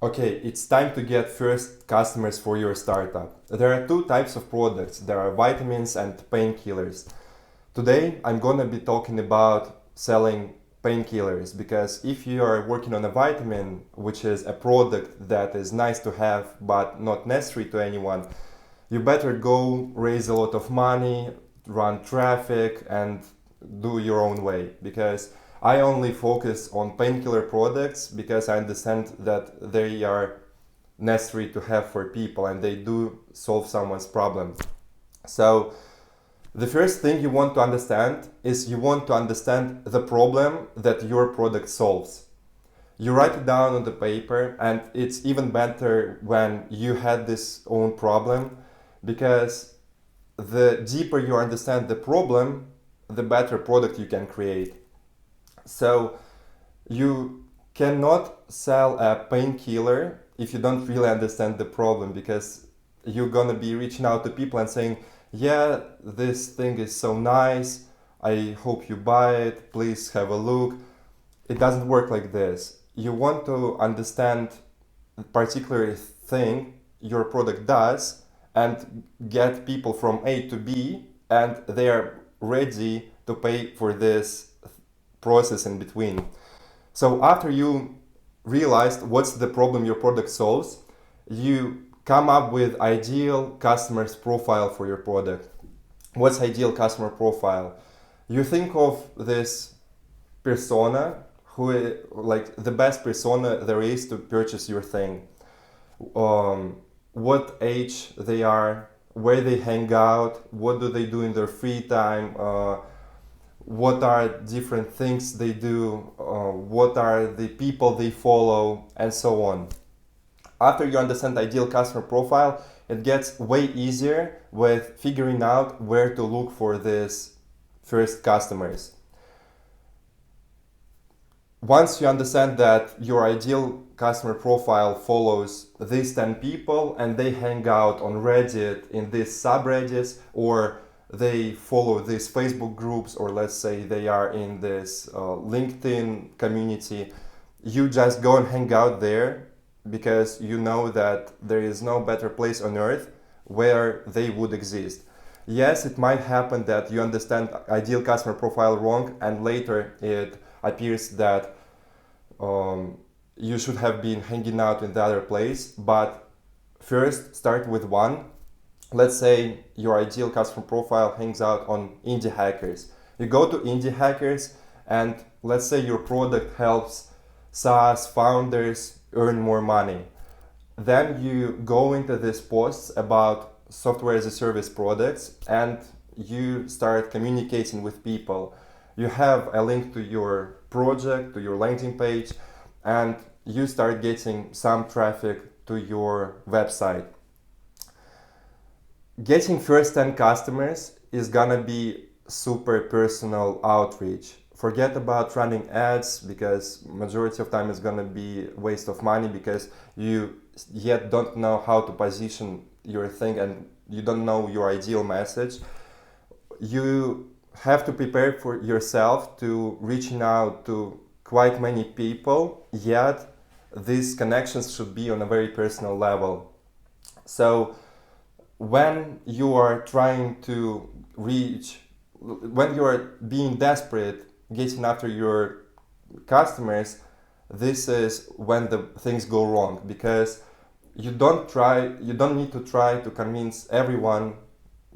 Okay, it's time to get first customers for your startup. There are two types of products. There are vitamins and painkillers. Today, I'm gonna be talking about selling painkillers because if you are working on a vitamin, which is a product that is nice to have but not necessary to anyone, you better go raise a lot of money, run traffic, and do your own way. Because I only focus on painkiller products because I understand that they are necessary to have for people and they do solve someone's problem. So the first thing you want to understand is you want to understand the problem that your product solves. You write it down on the paper, and it's even better when you had this own problem because the deeper you understand the problem, the better product you can create. So you cannot sell a painkiller if you don't really understand the problem because you're gonna be reaching out to people and saying, yeah, this thing is so nice, I hope you buy it, please have a look. It doesn't work like this. You want to understand the particular thing your product does and get people from A to B, and they are ready to pay for this process in between. So after you realized what's the problem your product solves, you come up with ideal customer's profile for your product. What's ideal customer profile? You think of this persona who like the best persona there is to purchase your thing. What age they are, where they hang out, what do they do in their free time, what are different things they do, what are the people they follow, and so on. After you understand the ideal customer profile, it gets way easier with figuring out where to look for these first customers. Once you understand that your ideal customer profile follows these 10 people and they hang out on Reddit in these subreddits, or they follow these Facebook groups, or let's say they are in this LinkedIn community, you just go and hang out there because you know that there is no better place on earth where they would exist. Yes, it might happen that you understand ideal customer profile wrong and later it appears that you should have been hanging out in the other place, but first start with one. Let's say your ideal customer profile hangs out on indie hackers. You go to indie hackers and let's say your product helps SaaS founders earn more money. Then you go into these posts about software as a service products and you start communicating with people. You have a link to your project, to your landing page, and you start getting some traffic to your website. Getting first 10 customers is gonna be super personal outreach. Forget about running ads because majority of time it's gonna be waste of money because you yet don't know how to position your thing and you don't know your ideal message. You have to prepare for yourself to reaching out to quite many people, yet these connections should be on a very personal level. So when you are trying to reach, when you are being desperate, getting after your customers, this is when the things go wrong because you don't need to try to convince everyone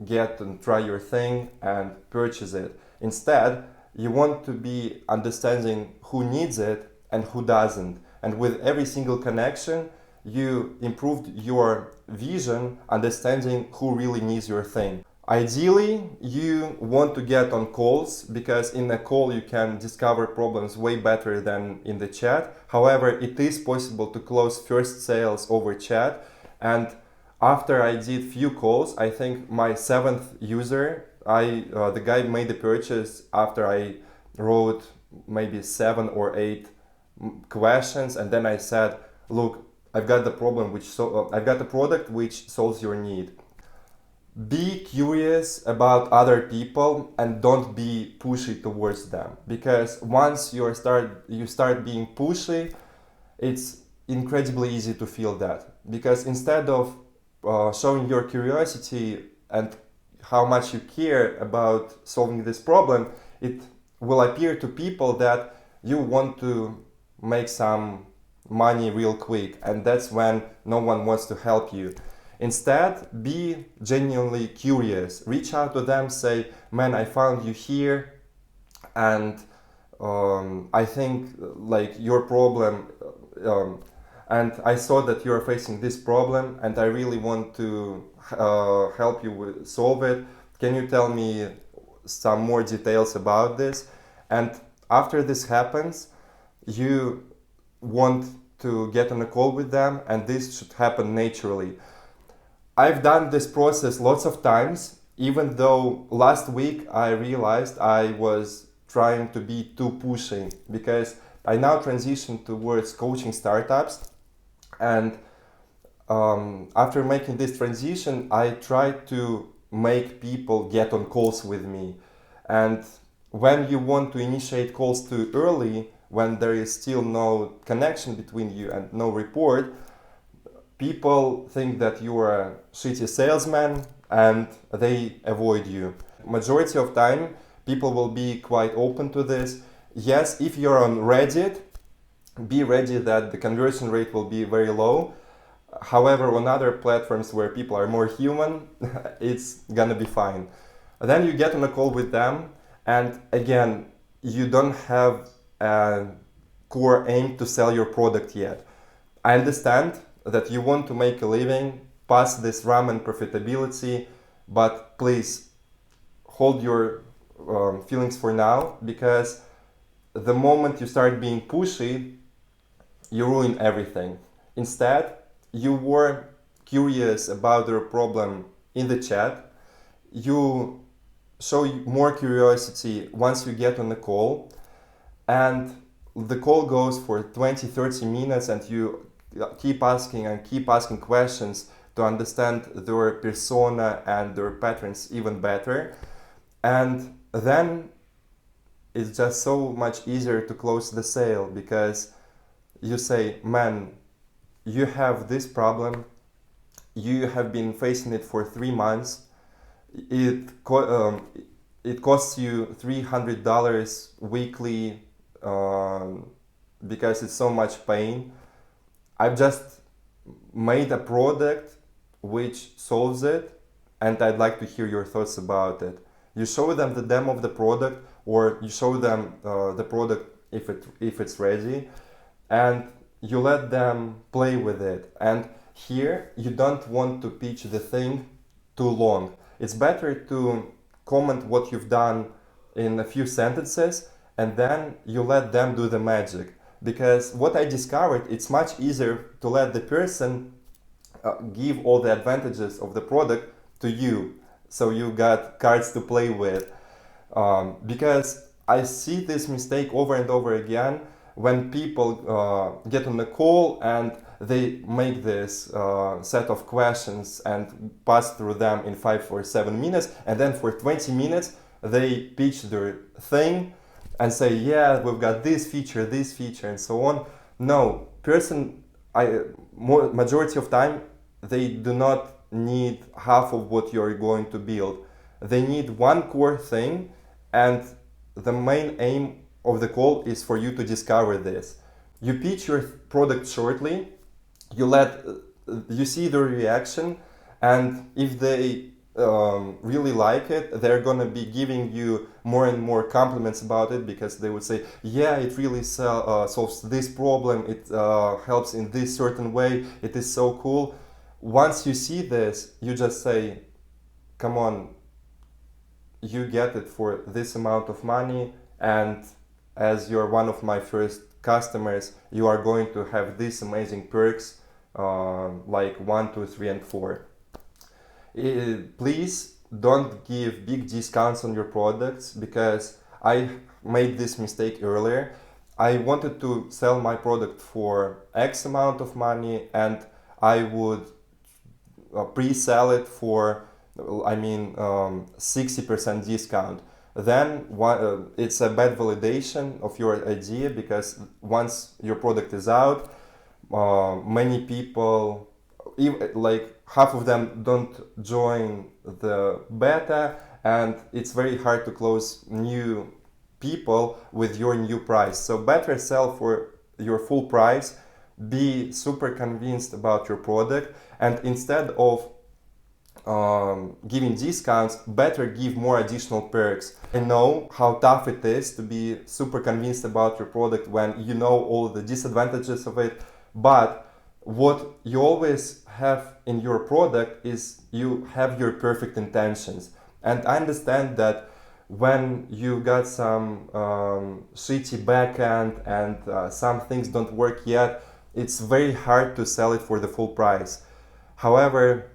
get and try your thing and purchase it. Instead, you want to be understanding who needs it and who doesn't. And with every single connection, you improved your vision, understanding who really needs your thing. Ideally, you want to get on calls because in a call you can discover problems way better than in the chat. However, it is possible to close first sales over chat. And after I did few calls, I think my seventh user, the guy made the purchase after I wrote maybe 7 or 8 questions, and then I said, "Look, I've got the problem I've got a product which solves your need." Be curious about other people and don't be pushy towards them because once you start being pushy, it's incredibly easy to feel that, because instead of showing your curiosity and how much you care about solving this problem, it will appear to people that you want to make some money real quick, and that's when no one wants to help you. Instead, be genuinely curious. Reach out to them, say, man, I found you here, and I think like your problem, and I saw that you're facing this problem, and I really want to help you solve it. Can you tell me some more details about this? And after this happens, you want to get on a call with them, and this should happen naturally. I've done this process lots of times, even though last week I realized I was trying to be too pushy, because I now transition towards coaching startups, and after making this transition, I try to make people get on calls with me. And when you want to initiate calls too early, when there is still no connection between you and no rapport, people think that you are a shitty salesman and they avoid you. Majority of time, people will be quite open to this. Yes, if you're on Reddit, be ready that the conversion rate will be very low. However, on other platforms where people are more human, it's gonna be fine. Then you get on a call with them, and again, you don't have a core aim to sell your product yet. I understand that you want to make a living past this ramen profitability, but please hold your feelings for now, because the moment you start being pushy, you ruin everything. Instead, you were curious about their problem in the chat. You show more curiosity once you get on the call, and the call goes for 20-30 minutes, and you keep asking questions to understand their persona and their patterns even better. And then it's just so much easier to close the sale, because you say, man, you have this problem, you have been facing it for 3 months, it costs you $300 weekly because it's so much pain. I've just made a product which solves it, and I'd like to hear your thoughts about it. You show them the demo of the product, or you show them the product if it's ready, and you let them play with it. And here you don't want to pitch the thing too long. It's better to comment what you've done in a few sentences, and then you let them do the magic. Because what I discovered, it's much easier to let the person give all the advantages of the product to you, so you got cards to play with. Because I see this mistake over and over again when people get on the call and they make this set of questions and pass through them in 5 or 7 minutes, and then for 20 minutes they pitch their thing and say, yeah, we've got this feature, and so on. No, majority of time, they do not need half of what you're going to build. They need one core thing, and the main aim of the call is for you to discover this. You pitch your product shortly, you see the reaction, and if they really like it, they're gonna be giving you more and more compliments about it, because they would say, yeah, it really solves this problem, it helps in this certain way, it is so cool. Once you see this, you just say, come on, you get it for this amount of money, and as you're one of my first customers, you are going to have these amazing perks, like 1, 2, 3, and 4. Please don't give big discounts on your products, because I made this mistake earlier. I wanted to sell my product for X amount of money, and I would pre-sell it for 60% discount. Then it's a bad validation of your idea, because once your product is out, many people, like half of them don't join the beta, and it's very hard to close new people with your new price. So better sell for your full price, be super convinced about your product, and instead of giving discounts, better give more additional perks. I know how tough it is to be super convinced about your product when you know all the disadvantages of it, but what you always have in your product is you have your perfect intentions. And I understand that when you got some shitty backend and some things don't work yet, it's very hard to sell it for the full price. However,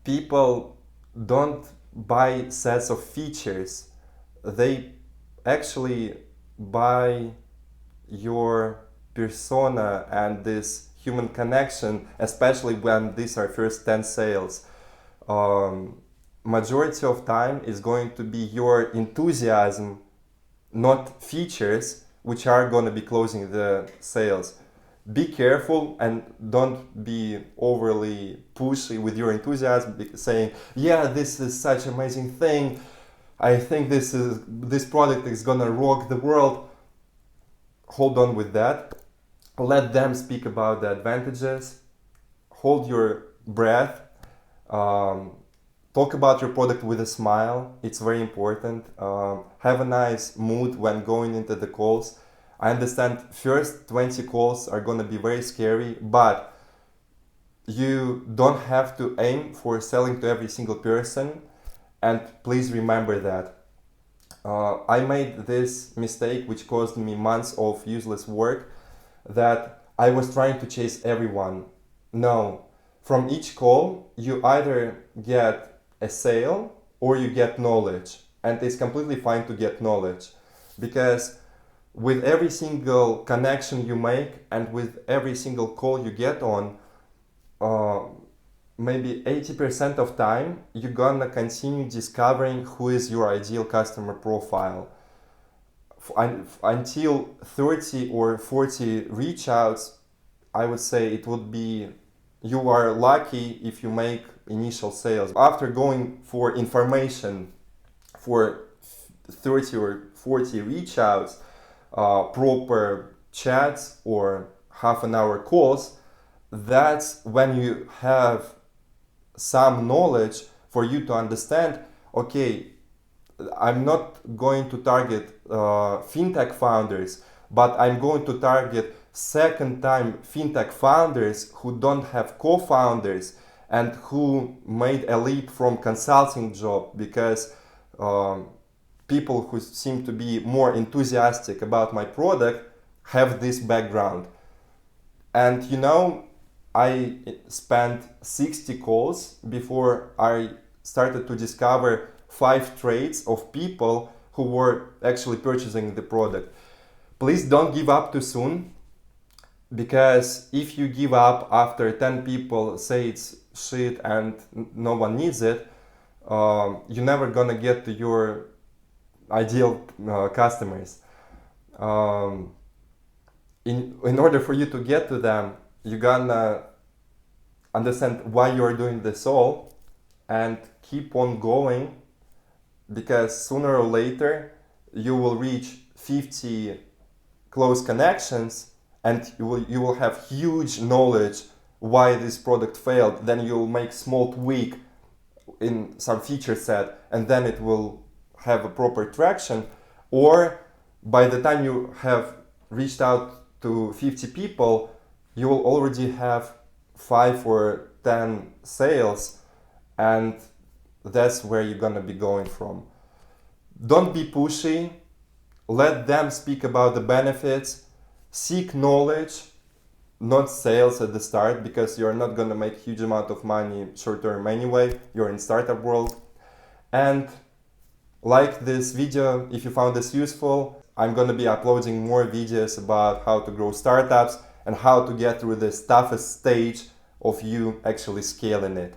people don't buy sets of features. They actually buy your persona and this human connection, especially when these are first 10 sales. Majority of time is going to be your enthusiasm, not features, which are going to be closing the sales. Be careful and don't be overly pushy with your enthusiasm, saying, yeah, this is such an amazing thing, I think this product is gonna rock the world. Hold on with that. Let them speak about the advantages. Hold your breath. Talk about your product with a smile. It's very important. Have a nice mood when going into the calls. I understand first 20 calls are going to be very scary, but you don't have to aim for selling to every single person. And please remember that. I made this mistake which caused me months of useless work, that I was trying to chase everyone. No, from each call you either get a sale or you get knowledge, and it's completely fine to get knowledge, because with every single connection you make and with every single call you get on, maybe 80% of time you're gonna continue discovering who is your ideal customer profile. Until 30 or 40 reach outs, I would say it would be, you are lucky if you make initial sales. After going for information for 30 or 40 reach outs, proper chats or half an hour calls, that's when you have some knowledge for you to understand, okay, I'm not going to target fintech founders, but I'm going to target second time fintech founders who don't have co-founders and who made a leap from consulting job, because people who seem to be more enthusiastic about my product have this background. And you know, I spent 60 calls before I started to discover 5 traits of people who were actually purchasing the product. Please don't give up too soon, because if you give up after 10 people say it's shit and no one needs it, you're never gonna get to your ideal customers. In order for you to get to them, you're gonna understand why you're doing this all and keep on going, because sooner or later you will reach 50 close connections and you will have huge knowledge why this product failed. Then you'll make small tweak in some feature set and then it will have a proper traction. Or by the time you have reached out to 50 people, you will already have 5 or 10 sales, and that's where you're gonna be going from. Don't be pushy. Let them speak about the benefits. Seek knowledge, not sales at the start, because you're not gonna make huge amount of money short term anyway. You're in startup world. And like this video if you found this useful. I'm gonna be uploading more videos about how to grow startups and how to get through this toughest stage of you actually scaling it.